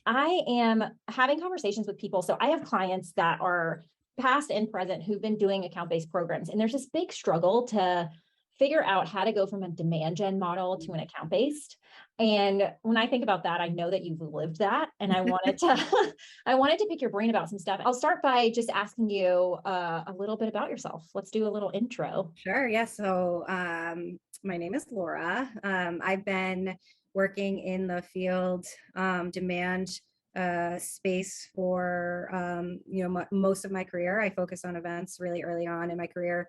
I am having conversations with people. So I have clients that are past and present who've been doing account-based programs. And there's this big struggle to figure out how to go from a demand gen model to an account-based. And when I think about that, I know that you've lived that. And I wanted to, I wanted to pick your brain about some stuff. I'll start by just asking you a little bit about yourself. Let's do a little intro. Sure. Yeah. So my name is Laura. I've been working in the field demand space for most of my career. I focus on events really early on in my career,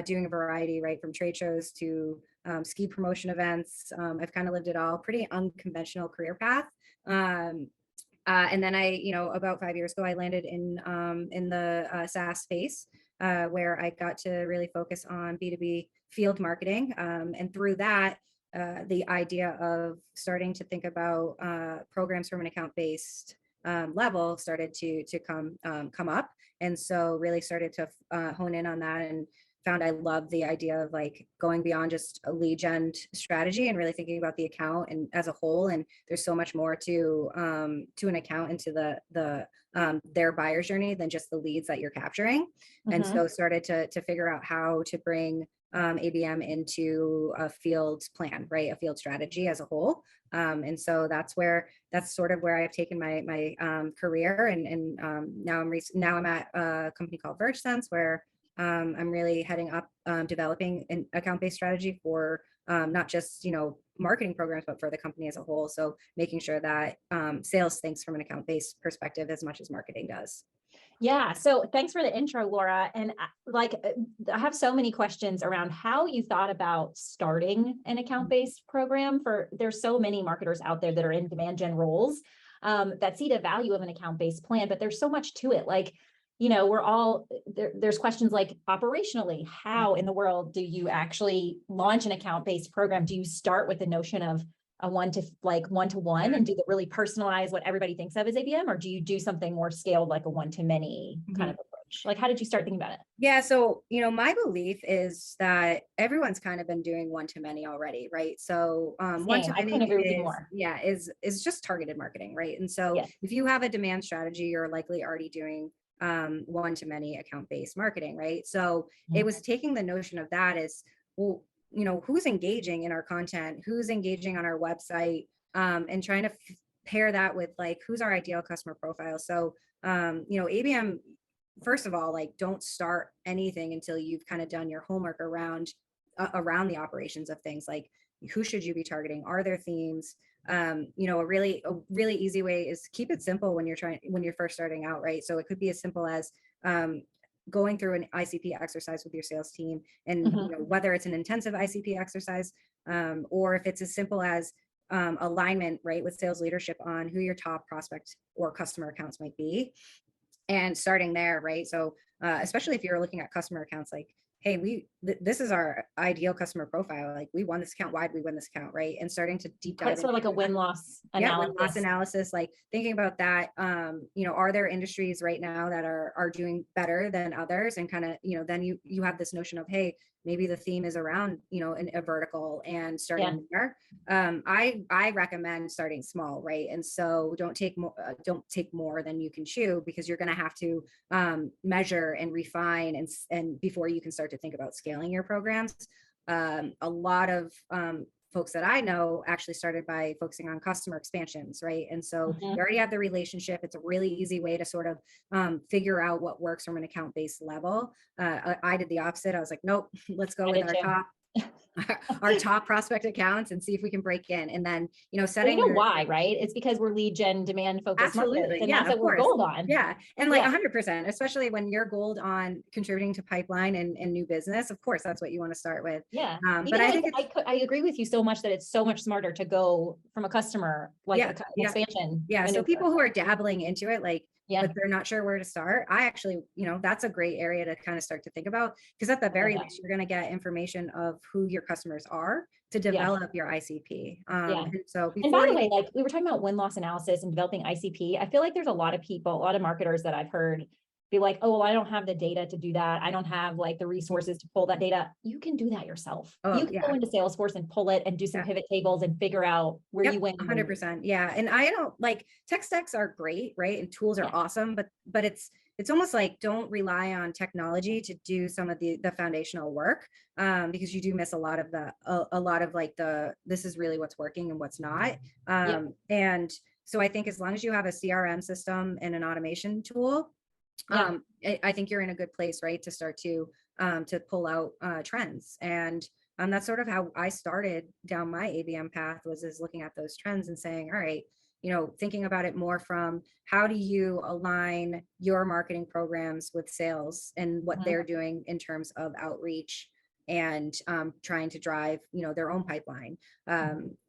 doing a variety, right, from trade shows to ski promotion events. I've kind of lived it all. Pretty unconventional career path. And then about 5 years ago, I landed in the SaaS space, where I got to really focus on B2B field marketing. And through that, the idea of starting to think about programs from an account-based level started to come up. And so really started to hone in on that and found I love the idea of like going beyond just a lead gen strategy and really thinking about the account and as a whole. And there's so much more to an account and to their buyer's journey than just the leads that you're capturing. Mm-hmm. And so started to figure out how to bring ABM into a field plan, right? A field strategy as a whole. And so that's sort of where I've taken my career. And now I'm at a company called Verge Sense, where I'm really heading up developing an account-based strategy for not just marketing programs, but for the company as a whole. So making sure that sales thinks from an account-based perspective as much as marketing does. Yeah. So thanks for the intro, Laura. And I have so many questions around how you thought about starting an account-based program. There's so many marketers out there that are in demand gen roles that see the value of an account-based plan, but there's so much to it. There's questions like operationally, how in the world do you actually launch an account-based program? Do you start with the notion of a one-to-one and do the really personalize what everybody thinks of as ABM, or do you do something more scaled, like a one-to-many kind of approach? Like, how did you start thinking about it? Yeah. So, my belief is that everyone's kind of been doing one-to-many already, right? So one-to-many, I couldn't agree with you more. Yeah, is just targeted marketing, right? And so if you have a demand strategy, you're likely already doing one-to-many account-based marketing, right? So it was taking the notion of that as, well, who's engaging in our content, who's engaging on our website, and trying to pair that with like, who's our ideal customer profile. So, ABM, first of all, like, don't start anything until you've kind of done your homework around the operations of things. Like, who should you be targeting? Are there themes? A really easy way is keep it simple when you're first starting out, right? So it could be as simple as going through an ICP exercise with your sales team, and whether it's an intensive ICP exercise, or if it's as simple as alignment, right, with sales leadership on who your top prospect or customer accounts might be, and starting there, right? So especially if you're looking at customer accounts, like, hey, this is our ideal customer profile. Like, we won this account. Why did we win this account, right? And starting to deep dive. It's sort of like a win-loss analysis. Yeah, win-loss analysis. Like thinking about that. Are there industries right now that are doing better than others? And kind of, then you have this notion of, hey, maybe the theme is around, a vertical, and starting there. I recommend starting small, right? And so don't take more than you can chew, because you're going to have to measure and refine and before you can start to think about scaling your programs. A lot of folks that I know actually started by focusing on customer expansions, right? And so you already have the relationship. It's a really easy way to sort of figure out what works from an account-based level. I did the opposite. I was like, nope, let's go with our top prospect accounts and see if we can break in. And then, setting why, right? It's because we're lead gen demand focused. Absolutely. And that's what we're gold on. Yeah. And like 100%, especially when you're gold on contributing to pipeline and new business, of course, that's what you want to start with. Yeah. But I agree with you so much that it's so much smarter to go from a customer, expansion. Yeah. So people who are dabbling into it, but they're not sure where to start, I actually, that's a great area to kind of start to think about, because at the very least, you're going to get information of who your customers are to develop your ICP. And by the way, like we were talking about win-loss analysis and developing ICP, I feel like there's a lot of marketers that I've heard be like, oh, well, I don't have the data to do that. I don't have like the resources to pull that data. You can do that yourself. Oh, You can go yeah. into Salesforce and pull it and do some Yeah. pivot tables and figure out where you Yep, win. and where you lose. 100%. Yeah. And I don't like tech stacks are great, right? And tools are Yeah. awesome, but it's almost like don't rely on technology to do some of the foundational work, because you do miss a lot of a lot of like this is really what's working and what's not. Yep. And so I think as long as you have a CRM system and an automation tool, Yeah. I think you're in a good place, right, to start to pull out trends. And that's sort of how I started down my ABM path, was is looking at those trends and saying, all right, thinking about it more from how do you align your marketing programs with sales and what Mhm. they're doing in terms of outreach and trying to drive, their own pipeline.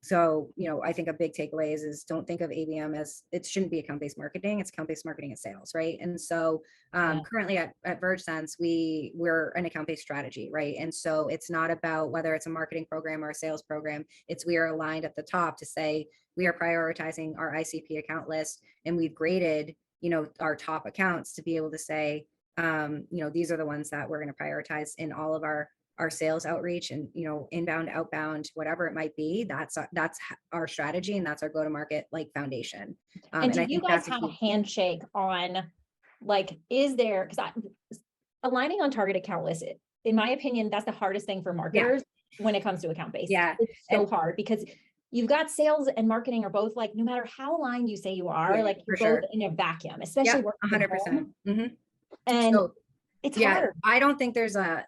So, I think a big takeaway is don't think of ABM as, it shouldn't be account-based marketing. It's account-based marketing and sales, right? And so Yeah. currently at Verge Sense, we're an account-based strategy, right? And so it's not about whether it's a marketing program or a sales program. It's we are aligned at the top to say we are prioritizing our ICP account list, and we've graded, our top accounts to be able to say, these are the ones that we're going to prioritize in all of our sales outreach and, inbound, outbound, whatever it might be. That's our strategy, and that's our go-to-market like foundation. And do I you think guys that's a have a huge, handshake on, like, is there, because aligning on target account list, in my opinion, that's the hardest thing for marketers when it comes to account based. Yeah. It's so And hard because you've got sales and marketing are both like, no matter how aligned you say you are, yeah, like you're for both sure. in a vacuum, especially Yep, working from 100%. home. And So it's yeah, hard. I don't think there's a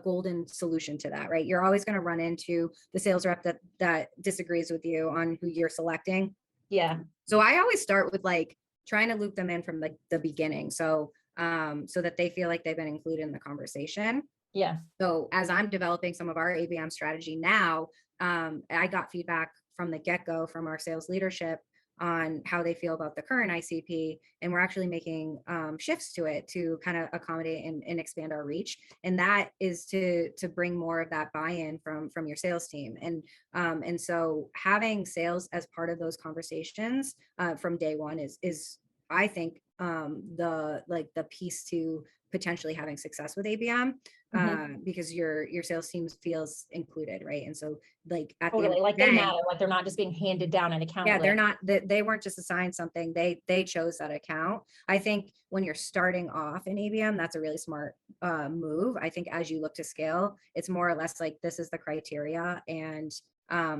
golden solution to that, right? You're always going to run into the sales rep that disagrees with you on who you're selecting. Yeah. So I always start with like trying to loop them in from the beginning. So so that they feel like they've been included in the conversation. Yeah. So as I'm developing some of our ABM strategy now, I got feedback from the get-go from our sales leadership on how they feel about the current ICP. And we're actually making shifts to it to kind of accommodate and expand our reach. And that is to bring more of that buy-in from your sales team. And so having sales as part of those conversations from day one is I think the piece to potentially having success with ABM, because your sales team feels included, right? And so like at the end Totally. of Like the they day, matter, like they're not just being handed down an account yeah, list. they're not, they weren't just assigned something, they chose that account. I think when you're starting off in ABM, that's a really smart move. I think as you look to scale, it's more or less like this is the criteria, and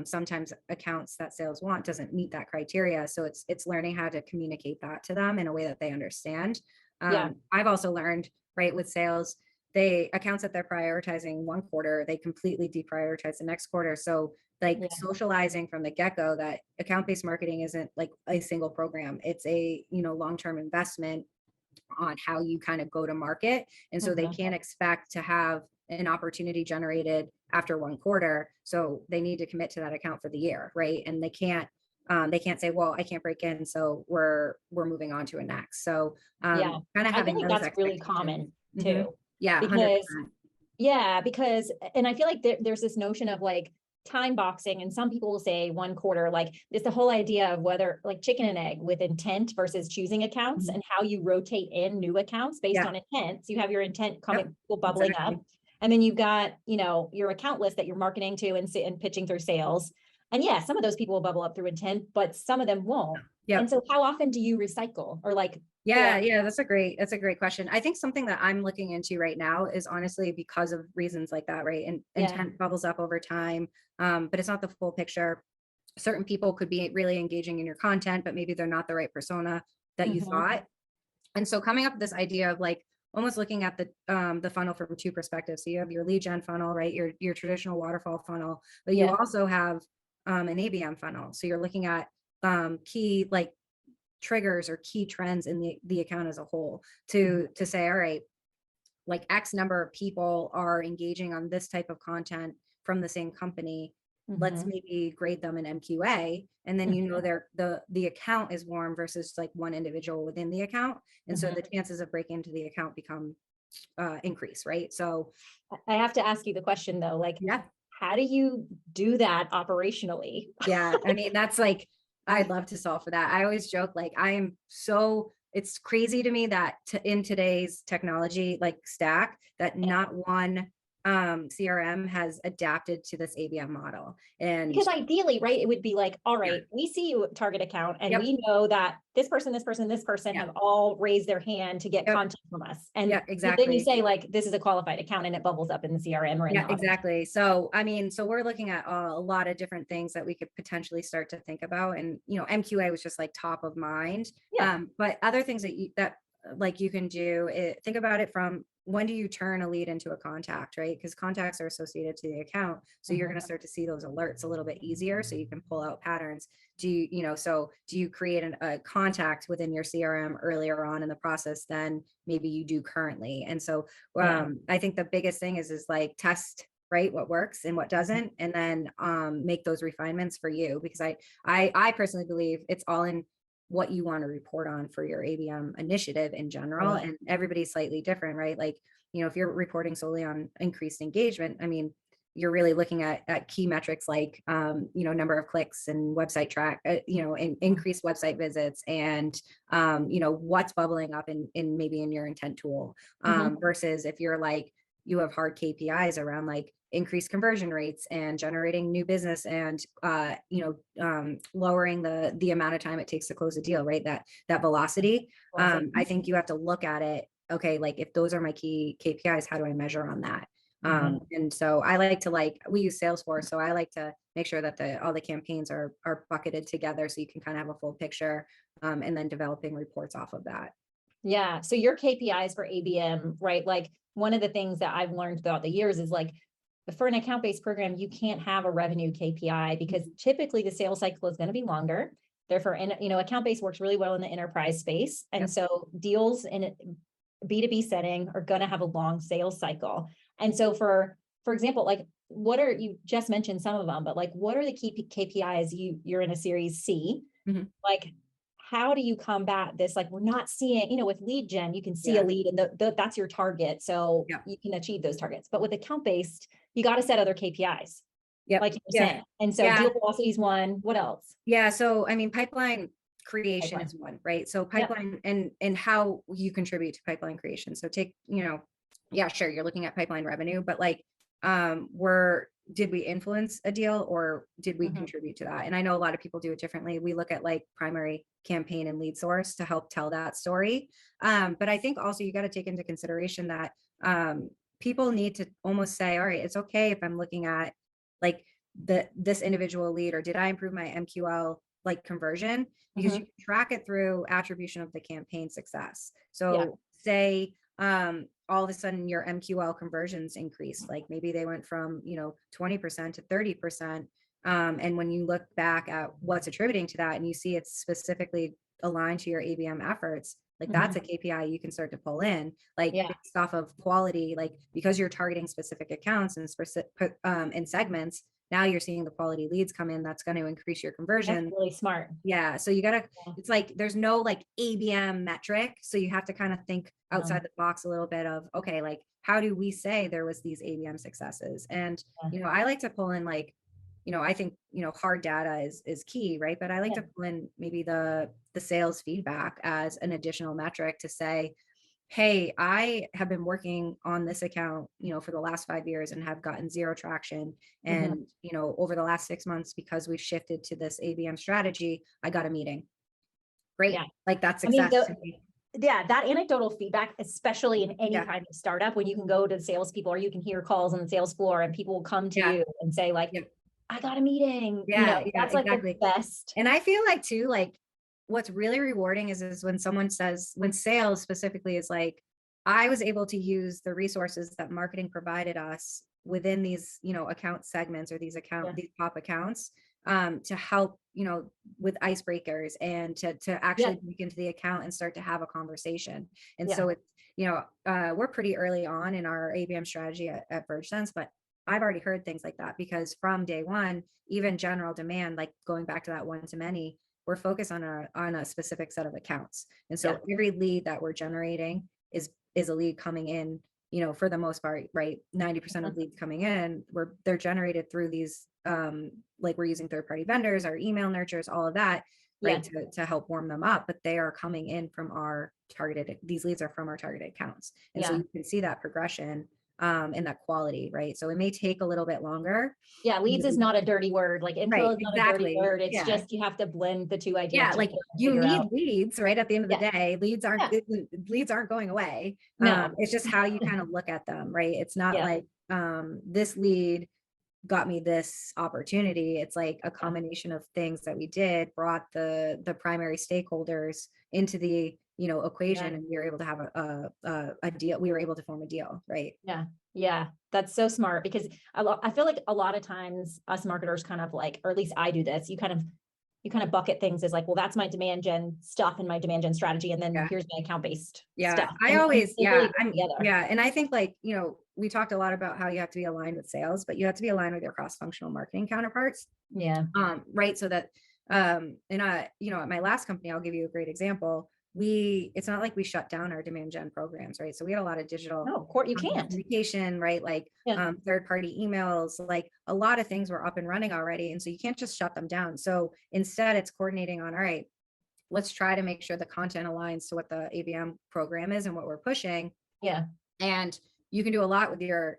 sometimes accounts that sales want doesn't meet that criteria. So it's learning how to communicate that to them in a way that they understand. Yeah. I've also learned, right, with sales, they accounts that they're prioritizing one quarter, they completely deprioritize the next quarter. So like Yeah. socializing from the get-go that account-based marketing isn't like a single program. It's a, long-term investment on how you kind of go to market. And so they can't expect to have an opportunity generated after one quarter. So they need to commit to that account for the year, right? And they can't say, well, I can't break in, so we're moving on to a next. So Yeah. kind of I feel having like those that's really expectations. common too. Yeah, Because 100%. yeah, because, and I feel like there's this notion of like time boxing, and some people will say one quarter, like it's the whole idea of whether like chicken and egg with intent versus choosing accounts and how you rotate in new accounts based on intent. So you have your intent coming, people bubbling up, and then you've got, your account list that you're marketing to and pitching through sales. And yeah, some of those people will bubble up through intent, but some of them won't. Yep. And so how often do you recycle or like? Yeah, that's a great question. I think something that I'm looking into right now is honestly because of reasons like that, right? And intent bubbles up over time, but it's not the full picture. Certain people could be really engaging in your content, but maybe they're not the right persona that you thought. And so coming up with this idea of like almost looking at the funnel from two perspectives. So you have your lead gen funnel, right? Your traditional waterfall funnel, but you also have an ABM funnel. So you're looking at key like triggers or key trends in the account as a whole to say, all right, like X number of people are engaging on this type of content from the same company. Let's maybe grade them in MQA, and then the account is warm versus like one individual within the account, and so the chances of breaking into the account become increase, right? So I have to ask you the question though, like, how do you do that operationally? Yeah, I mean that's like I'd love to solve for that. I always joke like I am so it's crazy to me that in today's technology like stack that not one CRM has adapted to this ABM model. And Because ideally, right, it would be like, all right, we see you target account and yep, we know that this person, this person, this person yep, have all raised their hand to get yep, content from us. And yeah, so then you exactly. say like, this is a qualified account and it bubbles up in the CRM or in Yeah, the auto. exactly. So, I mean, so we're looking at a lot of different things that we could potentially start to think about. And, you know, MQA was just like top of mind. Yeah. But other things that like you can do, think about it from when do you turn a lead into a contact, right? Because contacts are associated to the account. So you're going to start to see those alerts a little bit easier so you can pull out patterns. So do you create a contact within your CRM earlier on in the process than maybe you do currently? And so I think the biggest thing is like test right what works and what doesn't, and then make those refinements for you, because I personally believe it's all in what you want to report on for your ABM initiative in general, and everybody's slightly different, right? Like, you know, if you're reporting solely on increased engagement, I mean, you're really looking at key metrics like you know, number of clicks and website track, you know, increased website visits, and you know, what's bubbling up in maybe in your intent tool, versus if you're like, you have hard KPIs around like increased conversion rates and generating new business, and you know, lowering the amount of time it takes to close a deal, right? That velocity. I think you have to look at it, okay, like if those are my key KPIs, how do I measure on that? And so I like to we use Salesforce, so I like to make sure that all the campaigns are bucketed together so you can kind of have a full picture, and then developing reports off of that. Yeah. So your KPIs for ABM, right? Like one of the things that I've learned throughout the years is like, for an account-based program, you can't have a revenue KPI because typically the sales cycle is going to be longer. Therefore, you know, account-based works really well in the enterprise space. And Yep. so deals in a B2B setting are going to have a long sales cycle. And so for example, like what are, you just mentioned some of them, but like, what are the key KPIs you're in a series C? Like, how do you combat this? Like, we're not seeing, you know, with lead gen, you can see a Yeah. lead and that's your target. So Yep. you can achieve those targets. But with account-based, you got to set other KPIs, Yep. like you're Yeah. saying. And so Yeah. deal velocity is one. What else? Yeah. So, I mean, pipeline creation Pipeline. is one, right? So Yep. pipeline and how you contribute to pipeline creation. So take, you know, yeah, sure, you're looking at pipeline revenue, but like, did we influence a deal or did we contribute to that? And I know a lot of people do it differently. We look at like primary campaign and lead source to help tell that story. But I think also you got to take into consideration that people need to almost say, all right, it's okay if I'm looking at like this individual lead, or did I improve my MQL like conversion? Because you can track it through attribution of the campaign success. So say all of a sudden your MQL conversions increased, like maybe they went from, you know, 20% to 30%. And when you look back at what's attributing to that and you see it's specifically aligned to your ABM efforts, like that's a KPI you can start to pull in, like based off of quality, like because you're targeting specific accounts and specific segments. Now you're seeing the quality leads come in. That's going to increase your conversion. That's really smart. Yeah. So you gotta, it's like, there's no like ABM metric. So you have to kind of think outside the box a little bit of, okay, like how do we say there was these ABM successes? And, you know, I like to pull in like, you know, I think, you know, hard data is key, right? But I like to pull in maybe the sales feedback as an additional metric to say, hey, I have been working on this account, you know, for the last 5 years and have gotten zero traction. And, you know, over the last 6 months, because we've shifted to this ABM strategy, I got a meeting. Great. Yeah. Like that's I mean, success. yeah, that anecdotal feedback, especially in any kind of startup, when you can go to the salespeople or you can hear calls on the sales floor and people will come to you and say like, I got a meeting, you know, that's like the best. And I feel like too, like what's really rewarding is when someone says, when sales specifically is like, I was able to use the resources that marketing provided us within these, you know, account segments or these these top accounts, to help, you know, with icebreakers and to actually break into the account and start to have a conversation. And so it's, you know, we're pretty early on in our ABM strategy at Verge Sense, but I've already heard things like that because from day one, even general demand, like going back to that one to many, we're focused on a specific set of accounts. And so every lead that we're generating is a lead coming in, you know, for the most part, right? 90% of leads coming in, they're generated through these, like we're using third-party vendors, our email nurtures, all of that. right, to help warm them up, but they are coming in from our targeted, these leads are from our targeted accounts. And so Yeah. you can see that progression and that quality, right? So it may take a little bit longer. Yeah, leads is not a dirty word. Like info Right, is not a dirty exactly. word. It's Yeah. just you have to blend the two ideas Yeah, like together and you figure need out. leads, right? At the end of the Yeah, day, yeah, leads aren't going away. no, It's just how you kind of look at them, right? It's not yeah, like this lead got me this opportunity. It's like a yeah, combination of things that we did brought the primary stakeholders into the yeah, equation, and we were able to have a deal. We were able to form a deal, right? yeah, yeah. That's so smart because I feel like a lot of times us marketers kind of like, or at least I do this, you kind of bucket things as like, well, that's my demand gen stuff and my demand gen strategy. And then Yeah. here's my account-based Yeah, stuff. I And always, they really work together. yeah. And I think like, we talked a lot about how you have to be aligned with sales, but you have to be aligned with your cross-functional marketing counterparts. Yeah. Right. So that, at my last company, I'll give you a great example. It's not like we shut down our demand gen programs, right? So we had a lot of digital No, court, you can't. communication, right? Like Yeah. third-party emails, like a lot of things were up and running already. And so you can't just shut them down. So instead it's coordinating on, all right, let's try to make sure the content aligns to what the ABM program is and what we're pushing. Yeah. And you can do a lot with your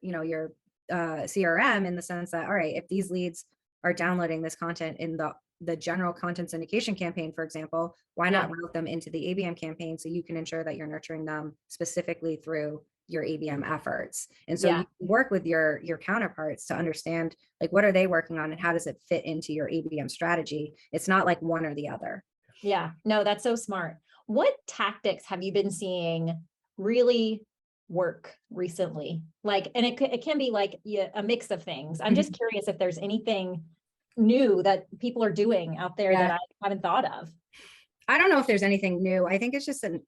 CRM in the sense that, all right, if these leads are downloading this content in the general content syndication campaign, for example, why not route them into the ABM campaign so you can ensure that you're nurturing them specifically through your ABM efforts. And so you work with your counterparts to understand like what are they working on and how does it fit into your ABM strategy. It's not like one or the other. Yeah, no, that's so smart. What tactics have you been seeing really work recently? Like, and it can be like a mix of things. I'm just curious if there's anything new that people are doing out there that Yeah. I haven't thought of. I don't know if there's anything new. I think it's just on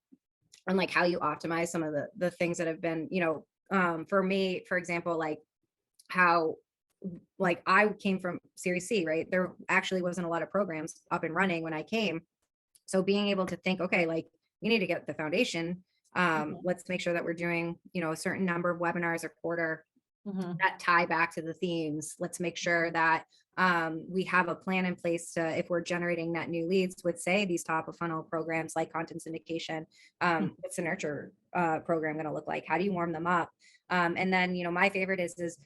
like how you optimize some of the things that have been, for me, for example, like how like I came from Series C, right? There actually wasn't a lot of programs up and running when I came. So being able to think, okay, like we need to get the foundation. Let's make sure that we're doing, a certain number of webinars a quarter that tie back to the themes. Let's make sure that we have a plan in place to, if we're generating net new leads with, say, these top of funnel programs like content syndication, what's the nurture program going to look like? How do you warm them up? And then, my favorite is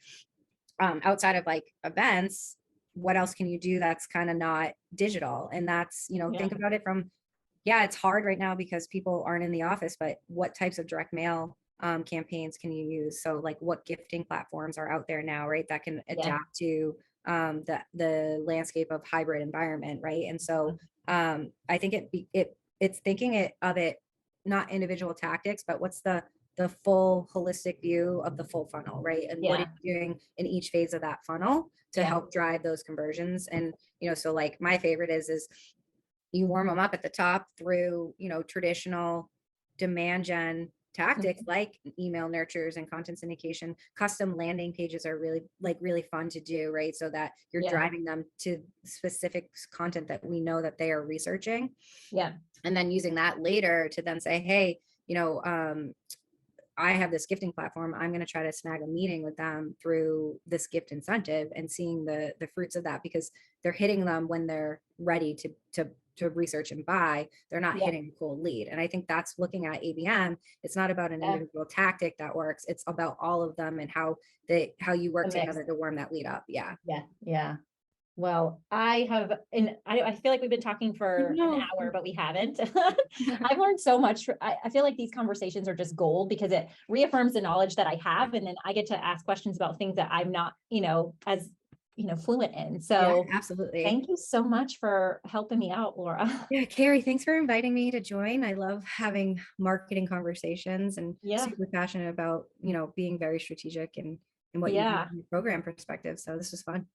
outside of like events, what else can you do that's kind of not digital? And that's, think about it from, it's hard right now because people aren't in the office, but what types of direct mail campaigns can you use? So like what gifting platforms are out there now, right? That can adapt to the landscape of hybrid environment, right? And so I think it's thinking of it, not individual tactics, but what's the full holistic view of the full funnel, right? And what are you doing in each phase of that funnel to help drive those conversions? And, so like my favorite is you warm them up at the top through, traditional demand gen tactics like email nurtures and content syndication. Custom landing pages are really fun to do, right? So that you're driving them to specific content that we know that they are researching. Yeah. And then using that later to then say, hey, I have this gifting platform. I'm going to try to snag a meeting with them through this gift incentive and seeing the fruits of that, because they're hitting them when they're ready to research and buy. They're not hitting a cold lead. And I think that's looking at ABM. It's not about an individual tactic that works. It's about all of them and how you work together to warm that lead up. Yeah. Yeah. Yeah. Well, I feel like we've been talking for an hour, but we haven't. I've learned so much. I feel like these conversations are just gold because it reaffirms the knowledge that I have. And then I get to ask questions about things that I'm not, as, fluent in. So absolutely. Thank you so much for helping me out, Laura. Yeah, Carey, thanks for inviting me to join. I love having marketing conversations and super passionate about, being very strategic and what you do from a program perspective. So this was fun.